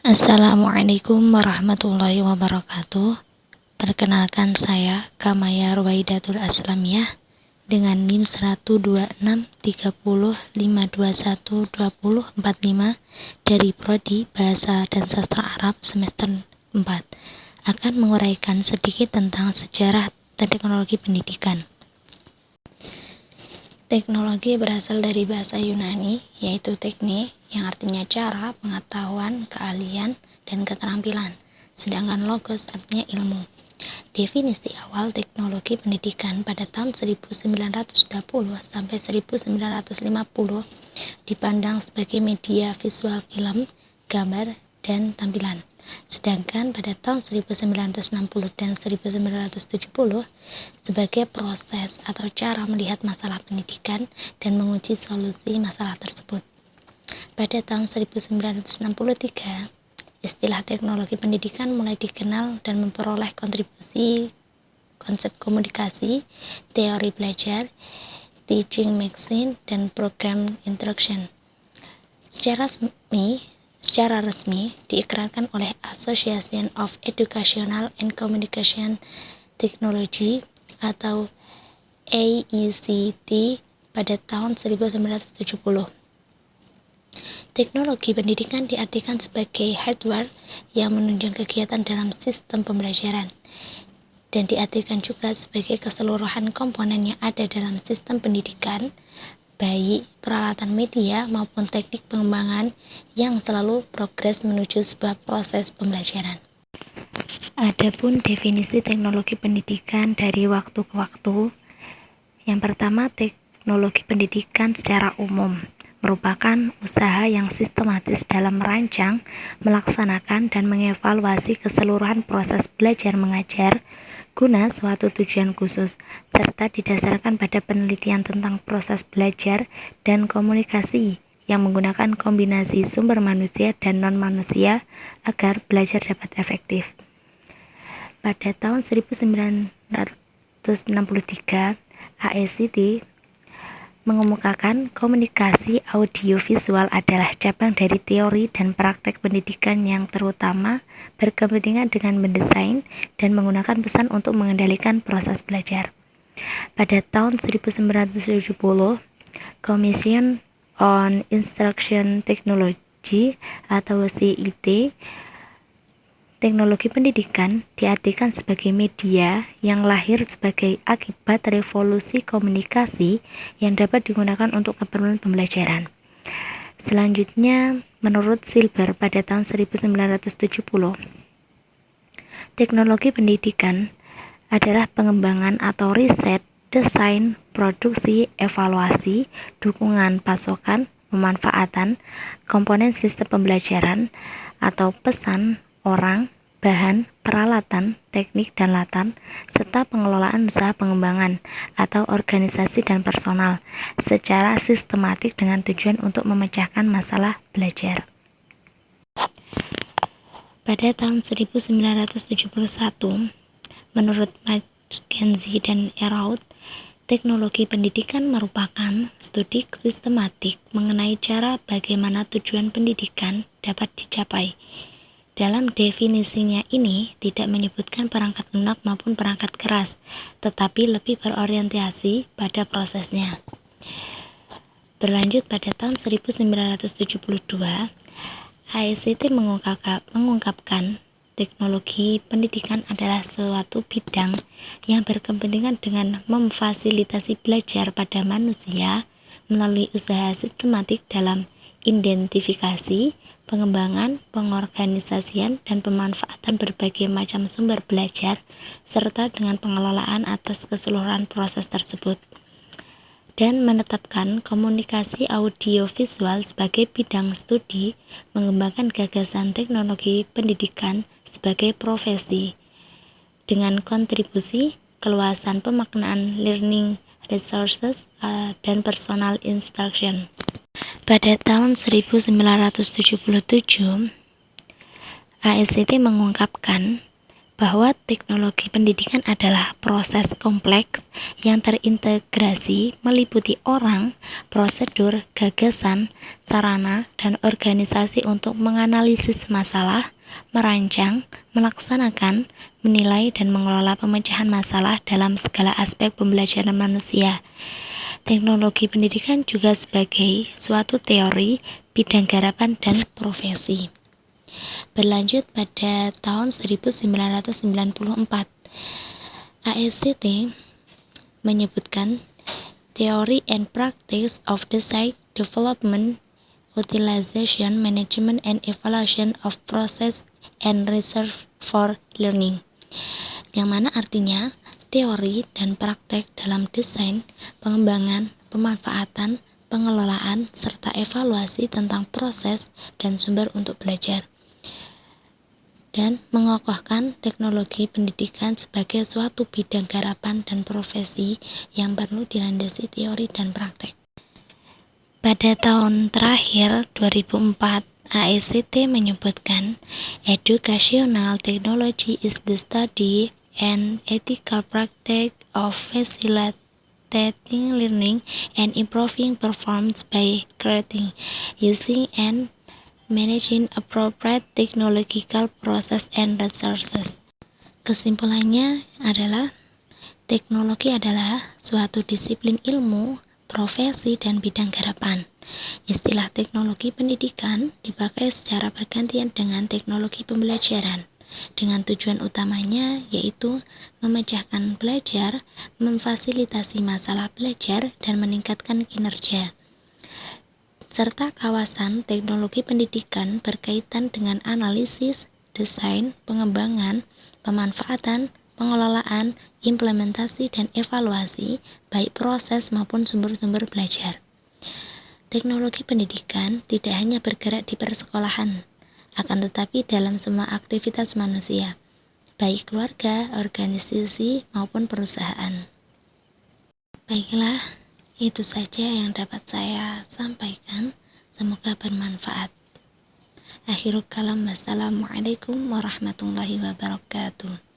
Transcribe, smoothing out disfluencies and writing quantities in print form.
Assalamualaikum warahmatullahi wabarakatuh. Perkenalkan saya Kamaya Ruwaidatul Aslamiyah dengan NIM 12630521245 dari Prodi Bahasa dan Sastra Arab semester 4 akan menguraikan sedikit tentang sejarah dan teknologi pendidikan. Teknologi berasal dari bahasa Yunani, yaitu teknik, yang artinya cara, pengetahuan, keahlian, dan keterampilan. Sedangkan logos artinya ilmu. Definisi awal teknologi pendidikan pada tahun 1920 sampai 1950 dipandang sebagai media visual film, gambar, dan tampilan. Sedangkan pada tahun 1960 dan 1970 sebagai proses atau cara melihat masalah pendidikan dan menguji solusi masalah tersebut. Pada tahun 1963, istilah teknologi pendidikan mulai dikenal dan memperoleh kontribusi konsep komunikasi, teori belajar, teaching machine, dan program instruction. Secara resmi diikrarkan oleh Association of Educational and Communication Technology atau AECT pada tahun 1970. Teknologi pendidikan diartikan sebagai hardware yang menunjang kegiatan dalam sistem pembelajaran dan diartikan juga sebagai keseluruhan komponen yang ada dalam sistem pendidikan, baik peralatan media maupun teknik pengembangan yang selalu progres menuju sebuah proses pembelajaran. Adapun definisi teknologi pendidikan dari waktu ke waktu, yang pertama, teknologi pendidikan secara umum merupakan usaha yang sistematis dalam merancang, melaksanakan, dan mengevaluasi keseluruhan proses belajar mengajar guna suatu tujuan khusus, serta didasarkan pada penelitian tentang proses belajar dan komunikasi yang menggunakan kombinasi sumber manusia dan non-manusia agar belajar dapat efektif. Pada tahun 1963, AECT mengemukakan komunikasi audiovisual adalah cabang dari teori dan praktek pendidikan yang terutama berkepentingan dengan mendesain dan menggunakan pesan untuk mengendalikan proses belajar. Pada tahun 1970, Commission on Instruction Technology atau CIT, teknologi pendidikan diartikan sebagai media yang lahir sebagai akibat revolusi komunikasi yang dapat digunakan untuk keperluan pembelajaran. Selanjutnya, menurut Silber pada tahun 1970, teknologi pendidikan adalah pengembangan atau riset, desain, produksi, evaluasi, dukungan pasokan, pemanfaatan, komponen sistem pembelajaran atau pesan, orang, bahan, peralatan, teknik, dan latar, serta pengelolaan usaha pengembangan atau organisasi dan personal secara sistematik dengan tujuan untuk memecahkan masalah belajar. Pada tahun 1971, menurut McKenzie dan Eraut, teknologi pendidikan merupakan studi sistematik mengenai cara bagaimana tujuan pendidikan dapat dicapai. Dalam definisinya ini tidak menyebutkan perangkat lunak maupun perangkat keras, tetapi lebih berorientasi pada prosesnya. Berlanjut pada tahun 1972, AECT mengungkapkan teknologi pendidikan adalah suatu bidang yang berkepentingan dengan memfasilitasi belajar pada manusia melalui usaha sistematik dalam identifikasi, pengembangan, pengorganisasian, dan pemanfaatan berbagai macam sumber belajar, serta dengan pengelolaan atas keseluruhan proses tersebut, dan menetapkan komunikasi audiovisual sebagai bidang studi, mengembangkan gagasan teknologi pendidikan sebagai profesi, dengan kontribusi keluasan pemaknaan learning resources dan personal instruction. Pada tahun 1977, AECT mengungkapkan bahwa teknologi pendidikan adalah proses kompleks yang terintegrasi meliputi orang, prosedur, gagasan, sarana, dan organisasi untuk menganalisis masalah, merancang, melaksanakan, menilai, dan mengelola pemecahan masalah dalam segala aspek pembelajaran manusia. Teknologi pendidikan juga sebagai suatu teori, bidang garapan, dan profesi. Berlanjut pada tahun 1994, AECT menyebutkan Theory and Practice of Design, Development, Utilization, Management, and Evaluation of Process and Research for Learning, yang mana artinya teori dan praktek dalam desain, pengembangan, pemanfaatan, pengelolaan, serta evaluasi tentang proses dan sumber untuk belajar, dan mengokohkan teknologi pendidikan sebagai suatu bidang garapan dan profesi yang perlu dilandasi teori dan praktek. Pada tahun terakhir 2004, AECT menyebutkan Educational Technology is the study and ethical practice of facilitating learning and improving performance by creating, using, and managing appropriate technological process and resources. Kesimpulannya adalah teknologi adalah suatu disiplin ilmu, profesi, dan bidang garapan. Istilah teknologi pendidikan dipakai secara bergantian dengan teknologi pembelajaran, dengan tujuan utamanya yaitu memecahkan belajar, memfasilitasi masalah belajar, dan meningkatkan kinerja. Serta kawasan teknologi pendidikan berkaitan dengan analisis, desain, pengembangan, pemanfaatan, pengelolaan, implementasi, dan evaluasi, baik proses maupun sumber-sumber belajar. Teknologi pendidikan tidak hanya bergerak di persekolahan, akan tetapi dalam semua aktivitas manusia, baik keluarga, organisasi, maupun perusahaan. Baiklah, itu saja yang dapat saya sampaikan. Semoga bermanfaat. Akhirul kalam, wassalamualaikum warahmatullahi wabarakatuh.